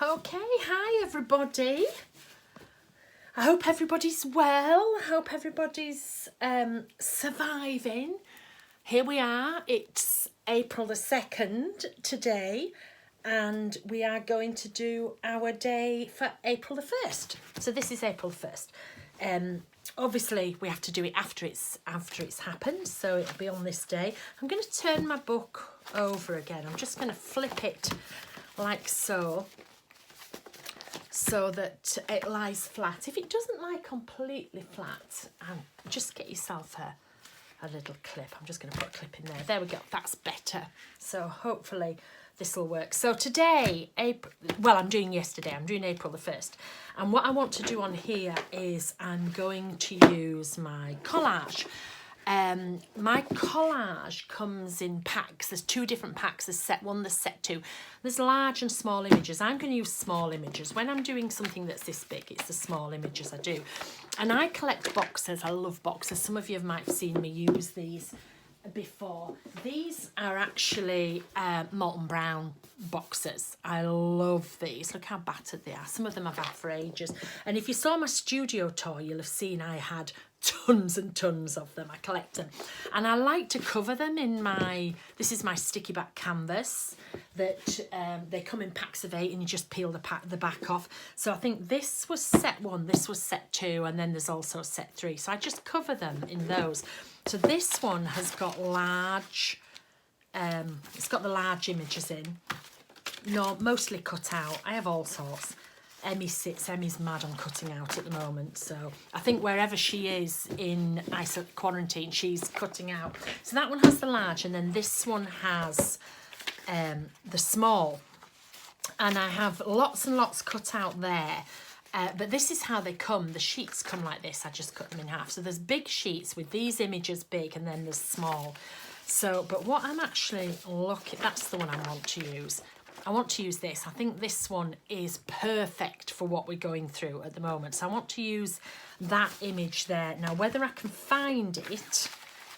Okay, hi everybody. I hope everybody's well. I hope everybody's surviving. Here we are. It's April the 2nd today, and we are going to do our day for April the 1st. So this is April the 1st. Obviously we have to do it after it's happened, so it'll be on this day. I'm going to turn my book over again. I'm just going to flip it like so that it lies flat. If it doesn't lie completely flat, just get yourself a little clip. I'm just going to put a clip in there. There we go. That's better. So hopefully this will work. So today, I'm doing yesterday. I'm doing April the 1st. And what I want to do on here is I'm going to use my collage. My collage comes in packs. There's two different packs. There's set 1, there's set 2. There's large and small images. I'm going to use small images. When I'm doing something that's this big, it's the small images I do. And I collect boxes. I love boxes. Some of you might have seen me use these before. These are actually molten brown boxes. I love these. Look how battered they are. Some of them I've had for ages. And if you saw my studio tour, you'll have seen I had tons and tons of them. I collect them, and I like to cover them in this is my sticky back canvas that they come in packs of 8, and you just peel the back off. So I think this was set 1, this was set 2, and then there's also set 3. So I just cover them in those. So this one has got large, it's got the large images in, mostly cut out. I have all sorts. Emmy's mad on cutting out at the moment, so I think wherever she is in quarantine, she's cutting out. So that one has the large, and then this one has the small, and I have lots and lots cut out there. But this is how they come. The sheets come like this. I just cut them in half. So there's big sheets with these images big, and then there's small. So, but what I'm actually looking, that's the one I want to use. I want to use this. I think this one is perfect for what we're going through at the moment. So I want to use that image there. Now, whether I can find it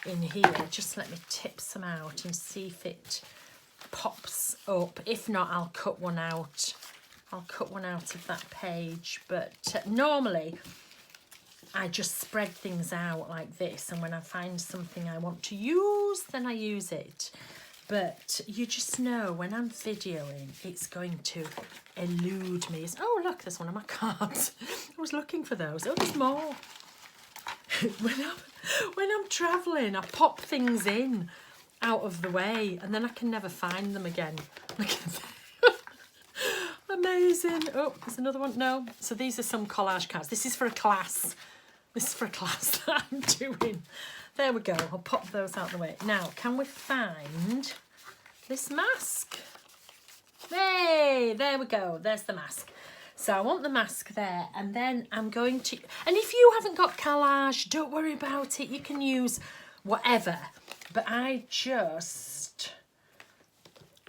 in here, just let me tip some out and see if it pops up. If not, I'll cut one out. I'll cut one out of that page. But normally, I just spread things out like this. And when I find something I want to use, then I use it. But you just know when I'm videoing, it's going to elude me. Oh, look, there's one of my cards. I was looking for those. Oh, there's more. When I'm travelling, I pop things in out of the way, and then I can never find them again. Amazing. Oh, there's another one. No. So these are some collage cards. This is for a class. This is for a class that I'm doing. There we go. I'll pop those out of the way. Now, can we find this mask? Hey, there we go. There's the mask. So I want the mask there, and then I'm going to... And if you haven't got collage, don't worry about it. You can use whatever. But I just...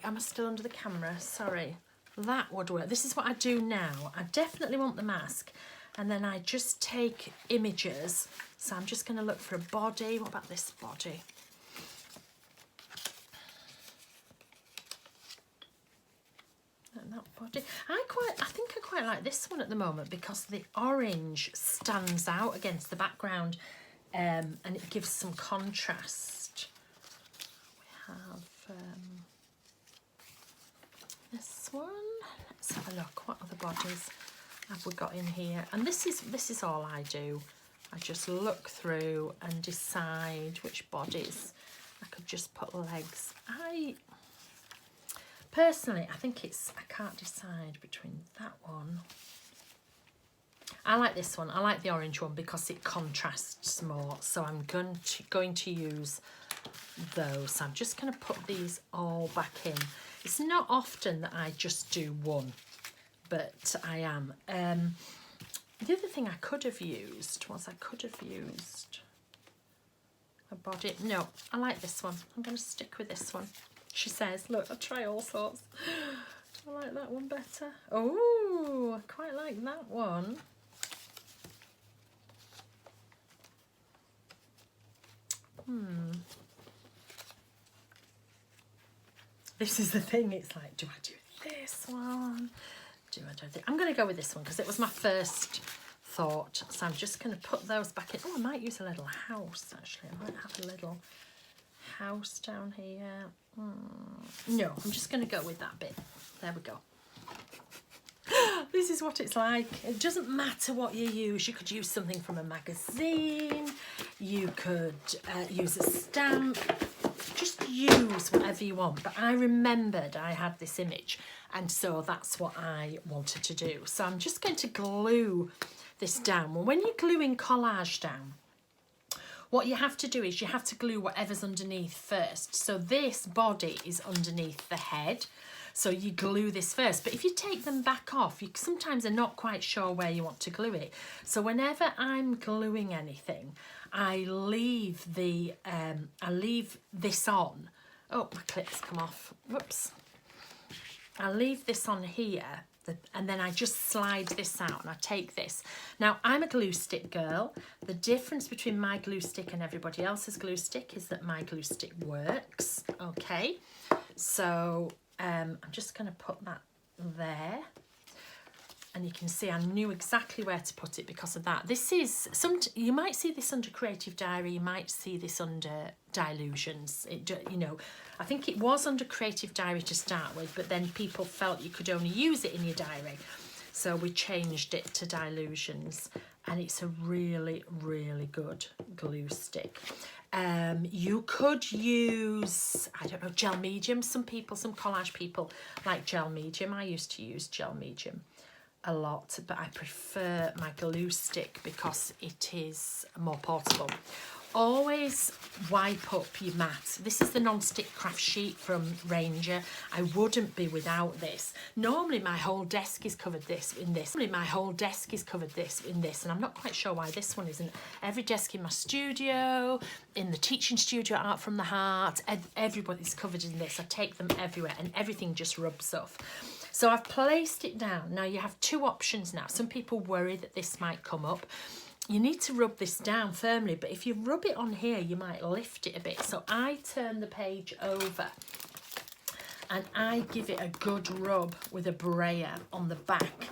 Am I still under the camera? Sorry. That would work. This is what I do now. I definitely want the mask. And then I just take images. So I'm just going to look for a body. What about this body? That body. I think I quite like this one at the moment because the orange stands out against the background, and it gives some contrast. We have this one. Let's have a look. What other bodies have we got in here? And this is all I do. I just look through and decide which bodies. I could just put legs. Personally, I think I can't decide between that one. I like this one. I like the orange one because it contrasts more. So I'm going to use those. So I'm just going to put these all back in. It's not often that I just do one, but I am. The other thing I could have used was a body. No, I like this one. I'm going to stick with this one. She says, look, I try all sorts. Do I like that one better? Oh, I quite like that one. This is the thing. It's like, do I do this one? do? I don't think. I'm going to go with this one because it was my first thought. So I'm just going to put those back in. Oh, I might use a little house, actually. I might have a little house down here. No, I'm just going to go with that bit. There we go. This is what it's like. It doesn't matter what you use. You could use something from a magazine. You could use a stamp. Just use whatever you want. But I remembered I had this image, and so that's what I wanted to do. So I'm just going to glue this down. Well, when you're gluing collage down, what you have to do is you have to glue whatever's underneath first. So this body is underneath the head. So you glue this first. But if you take them back off, you sometimes are not quite sure where you want to glue it. So whenever I'm gluing anything, I leave this on. Oh, my clip's come off. Whoops. I leave this on here. And then I just slide this out and I take this. Now, I'm a glue stick girl. The difference between my glue stick and everybody else's glue stick is that my glue stick works, okay? So I'm just going to put that there. And you can see I knew exactly where to put it because of that. This is, you might see this under Creative Diary, you might see this under Dylusions. You know, I think it was under Creative Diary to start with, but then people felt you could only use it in your diary. So we changed it to Dylusions, and it's a really, really good glue stick. You could use, I don't know, gel medium. Some people, some collage people like gel medium. I used to use gel medium a lot, but I prefer my glue stick because it is more portable. Always wipe up your mat. This is the non-stick craft sheet from Ranger. I wouldn't be without this. Normally my whole desk is covered in this. And I'm not quite sure why this one isn't. Every desk in my studio, in the teaching studio, Art from the Heart, everybody's covered in this. I take them everywhere and everything just rubs off. So I've placed it down. Now you have two options now. Some people worry that this might come up. You need to rub this down firmly, but if you rub it on here, you might lift it a bit. So I turn the page over and I give it a good rub with a brayer on the back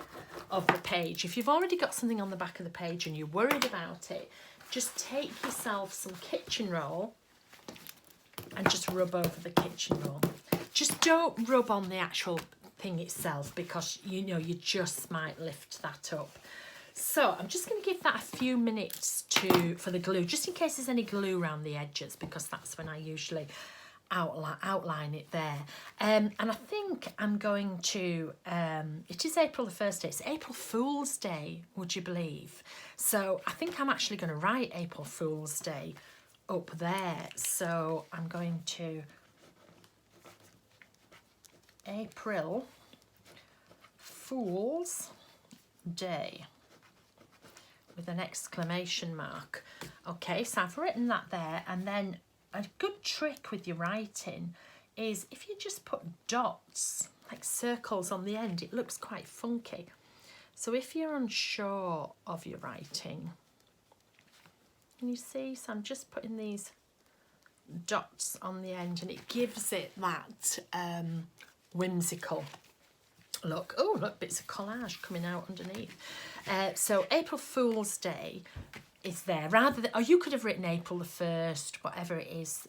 of the page. If you've already got something on the back of the page and you're worried about it, just take yourself some kitchen roll and just rub over the kitchen roll. Just don't rub on the actual thing itself because you know you just might lift that up. So I'm just going to give that a few minutes for the glue, just in case there's any glue around the edges, because that's when I usually outline it there. And I think I'm going to, it is April the 1st day, it's April Fool's Day, would you believe? So I think I'm actually going to write April Fool's Day up there. So I'm going to April Fool's Day with an exclamation mark. Okay, so I've written that there, and then a good trick with your writing is if you just put dots, like circles on the end, it looks quite funky. So if you're unsure of your writing, can you see? So I'm just putting these dots on the end and it gives it that whimsical look. Oh, look, bits of collage coming out underneath. So April Fool's Day is there, rather than, or you could have written April the 1st, whatever it is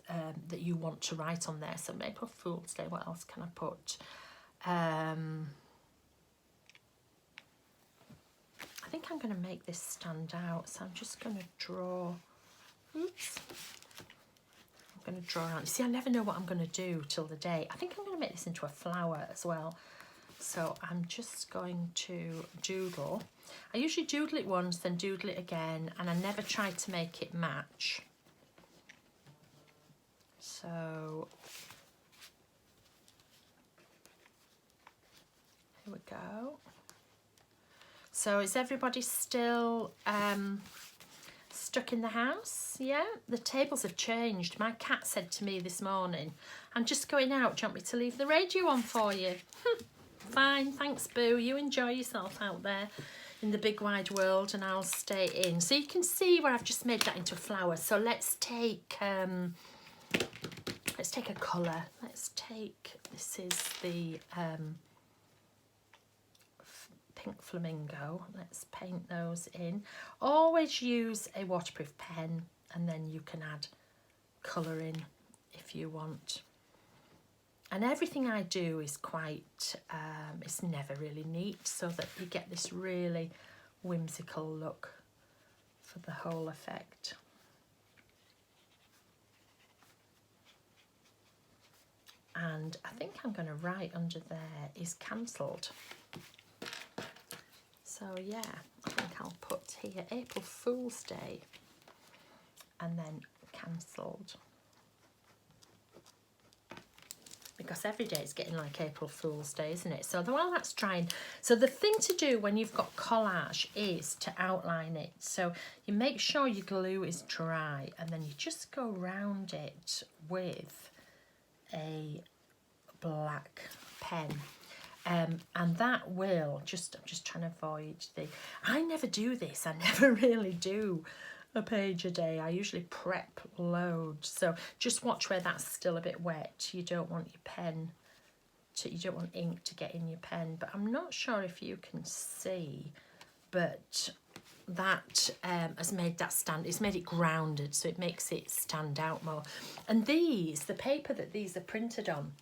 that you want to write on there. So April Fool's Day, what else can I put? I think I'm going to make this stand out, so I'm just going to draw, oops, I'm going to draw out. You see, I never know what I'm going to do till the day. I think I'm going to make this into a flower as well. So I'm just going to doodle. I usually doodle it once, then doodle it again, and I never try to make it match. So here we go. So is everybody still stuck in the house? Yeah, the tables have changed. My cat said to me this morning, I'm just going out, do you want me to leave the radio on for you? Fine, thanks Boo, you enjoy yourself out there in the big wide world and I'll stay in. So you can see where I've just made that into a flower. So let's take a colour. Let's take, this is the pink Flamingo. Let's paint those in. Always use a waterproof pen, and then you can add colour in if you want. And everything I do is quite, it's never really neat, so that you get this really whimsical look for the whole effect. And I think I'm going to write under there is cancelled. So yeah, I think I'll put here April Fool's Day and then cancelled. Because every day it's getting like April Fool's Day, isn't it? So while that's drying, so the thing to do when you've got collage is to outline it. So you make sure your glue is dry, and then you just go round it with a black pen. And that will just, I'm just trying to avoid the, I never do this, I never really do a page a day. I usually prep loads, so just watch where that's still a bit wet. You don't want your pen to, you don't want ink to get in your pen. But I'm not sure if you can see, but that has made that stand, it's made it grounded, so it makes it stand out more. And these, the paper that these are printed on,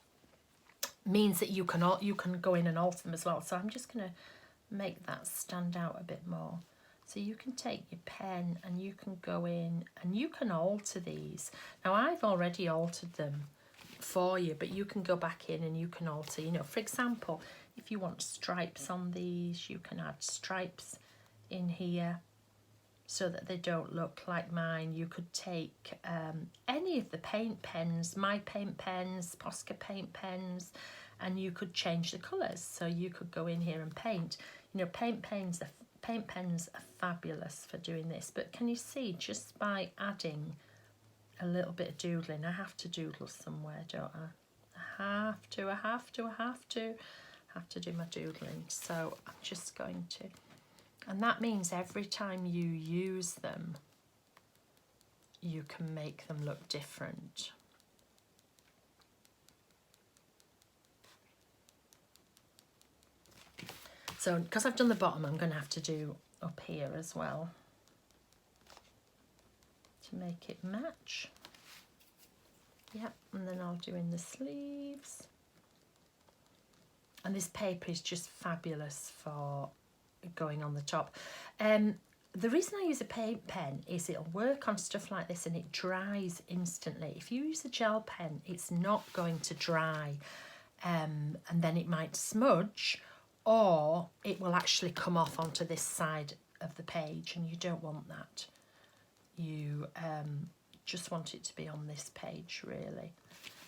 means that you can go in and alter them as well. So I'm just going to make that stand out a bit more. So you can take your pen and you can go in and you can alter these. Now I've already altered them for you, but you can go back in and you can alter, you know, for example, if you want stripes on these, you can add stripes in here so that they don't look like mine. You could take any of the paint pens, my paint pens, Posca paint pens, and you could change the colours. So you could go in here and paint. You know, paint pens are fabulous for doing this. But can you see, just by adding a little bit of doodling, I have to doodle somewhere, don't I? I have to do my doodling. So I'm just going to, and that means every time you use them, you can make them look different. So because I've done the bottom, I'm going to have to do up here as well to make it match. Yep, and then I'll do in the sleeves. And this paper is just fabulous for going on the top. The reason I use a paint pen is it'll work on stuff like this and it dries instantly. If you use a gel pen, it's not going to dry, and then it might smudge, or it will actually come off onto this side of the page, and you don't want that. You just want it to be on this page, really.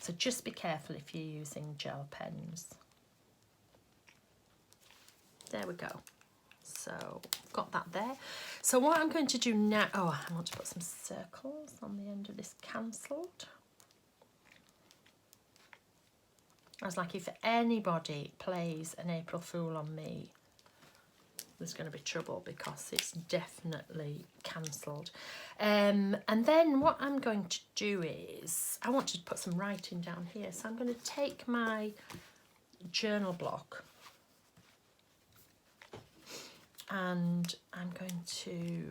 So just be careful if you're using gel pens. There we go. So got that there. So what I'm going to do now, oh, I want to put some circles on the end of this cancelled. I was like, if anybody plays an April Fool on me, there's going to be trouble, because it's definitely cancelled. And then what I'm going to do is, I want to put some writing down here. So I'm going to take my journal block and I'm going to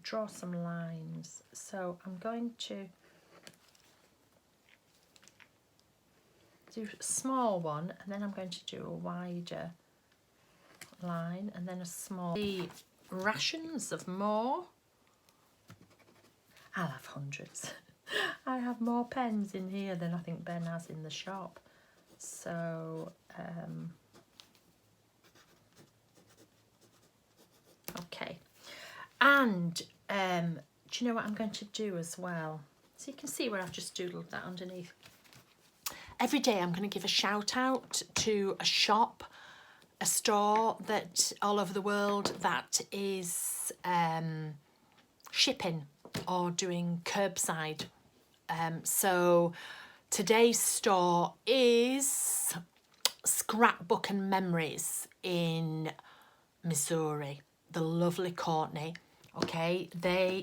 draw some lines. So I'm going to do a small one, and then I'm going to do a wider line, and then a small. The rations of more. I'll have hundreds. I have more pens in here than I think Ben has in the shop. So okay, and do you know what I'm going to do as well? So you can see where I've just doodled that underneath. Every day I'm going to give a shout out to a shop, a store that all over the world that is shipping or doing curbside. So today's store is Scrapbook and Memories in Missouri. The lovely Courtney. Okay,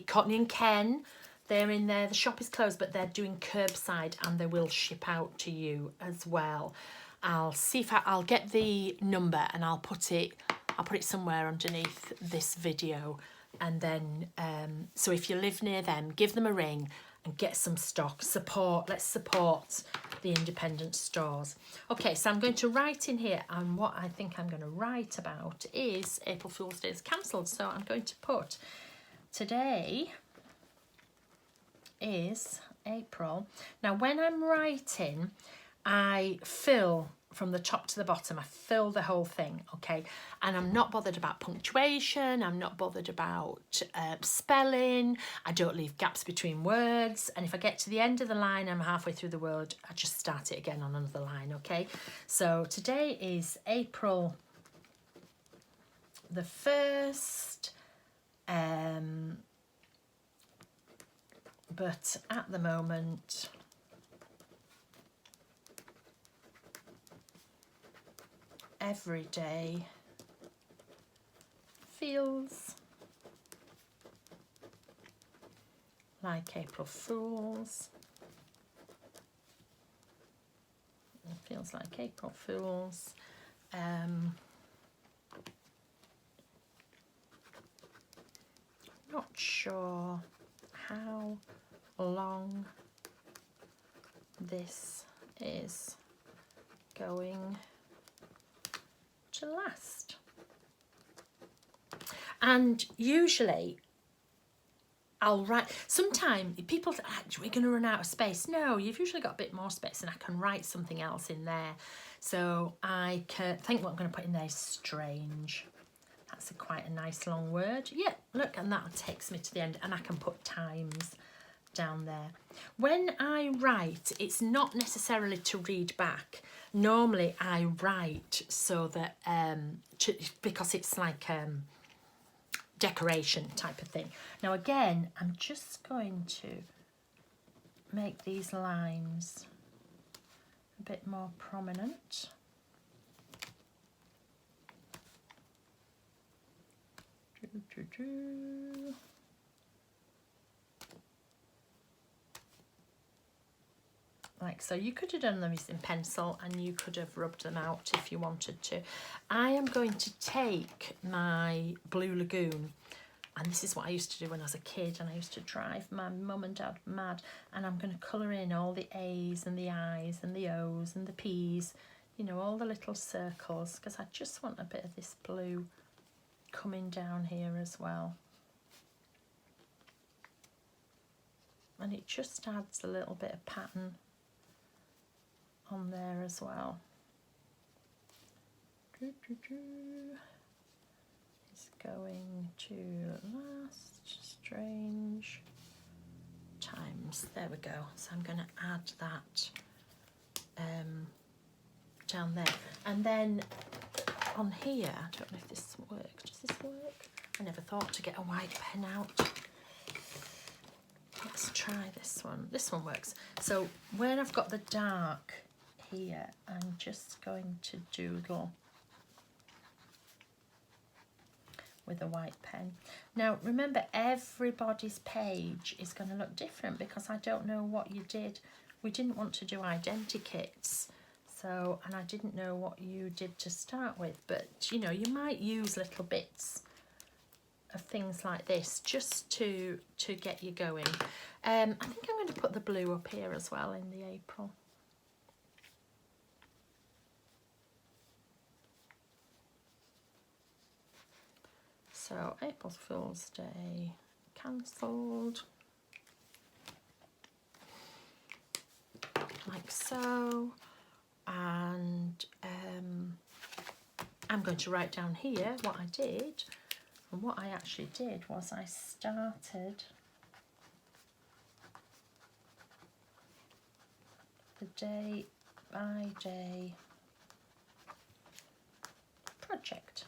Courtney and Ken, they're in there. The shop is closed, but they're doing curbside and they will ship out to you as well. I'll see if I'll get the number and I'll put it I'll put it somewhere underneath this video. And then, so if you live near them, give them a ring and get some stock. Let's support the independent stores. Okay, so I'm going to write in here, and what I think I'm going to write about is April Fool's Day is cancelled. So I'm going to put today is April. Now, when I'm writing, I fill from the top to the bottom. I fill the whole thing, okay? And I'm not bothered about punctuation. I'm not bothered about spelling. I don't leave gaps between words. And if I get to the end of the line, I'm halfway through the word, I just start it again on another line, okay? So today is April the 1st. But at the moment, every day feels like April Fool's. It feels like April Fool's. Not sure how long this is going to last. And usually I'll write, sometimes people say, we're going to run out of space. No, you've usually got a bit more space and I can write something else in there. So I think what I'm going to put in there is strange. That's quite a nice long word. Yeah, look, and that takes me to the end, and I can put times down there. When I write, it's not necessarily to read back. Normally I write so that because it's like decoration type of thing. Now again, I'm just going to make these lines a bit more prominent. Like so. You could have done them using pencil and you could have rubbed them out if you wanted to. I am going to take my blue lAGOON, and this is what I used to do when I was a kid, and I used to drive my mum and dad mad, and I'm going to colour in all the A's and the I's and the O's and the P's, you know, all the little circles, because I just want a bit of this blue coming down here as well. And it just adds a little bit of pattern on there as well. It's going to last strange times. There we go. So I'm going to add that down there. And then on here, I don't know if this works. Does this work? I never thought to get a white pen out. Let's try this one. This one works. So when I've got the dark here, I'm just going to doodle with a white pen. Now remember, everybody's page is going to look different because I don't know what you did. We didn't want to do identikits, so, and I didn't know what you did to start with, but you know, you might use little bits of things like this just to get you going. I think I'm going to put the blue up here as well in the April. So April Fool's Day cancelled, like so, and I'm going to write down here what I did. And what I actually did was I started the day by day project.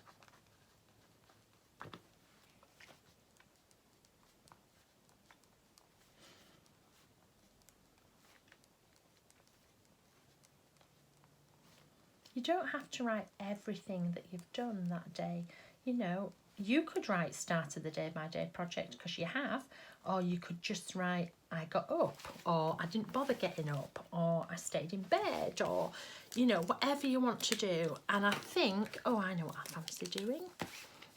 You don't have to write everything that you've done that day. you know, you could write start of the day by day project because you have, or you could just write I got up, or I didn't bother getting up, or I stayed in bed, or, you know, whatever you want to do. And I think, oh, I know what I fancy doing.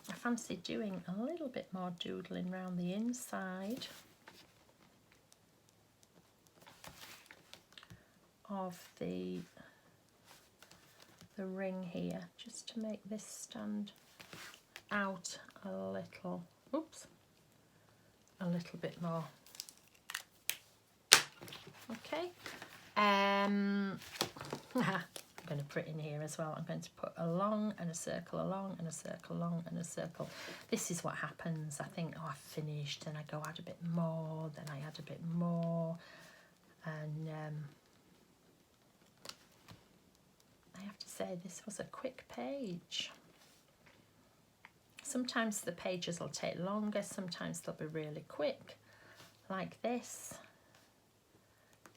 I fancy doing a little bit more doodling around the inside of the ring here, just to make this stand out a little, oops, a little bit more. Okay, I'm going to put in here as well. I'm going to put a long and a circle, along and a circle, long and a circle. This is what happens. I think, oh, I've finished, then I go add a bit more, then I add a bit more, and I have to say this was a quick page. Sometimes the pages will take longer, sometimes they'll be really quick, like this.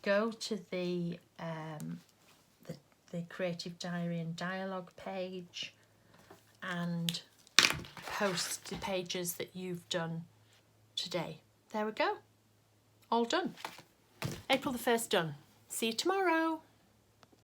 Go to the Creative Diary and Dialogue page and post the pages that you've done today. There we go, all done. April the 1st done. See you tomorrow.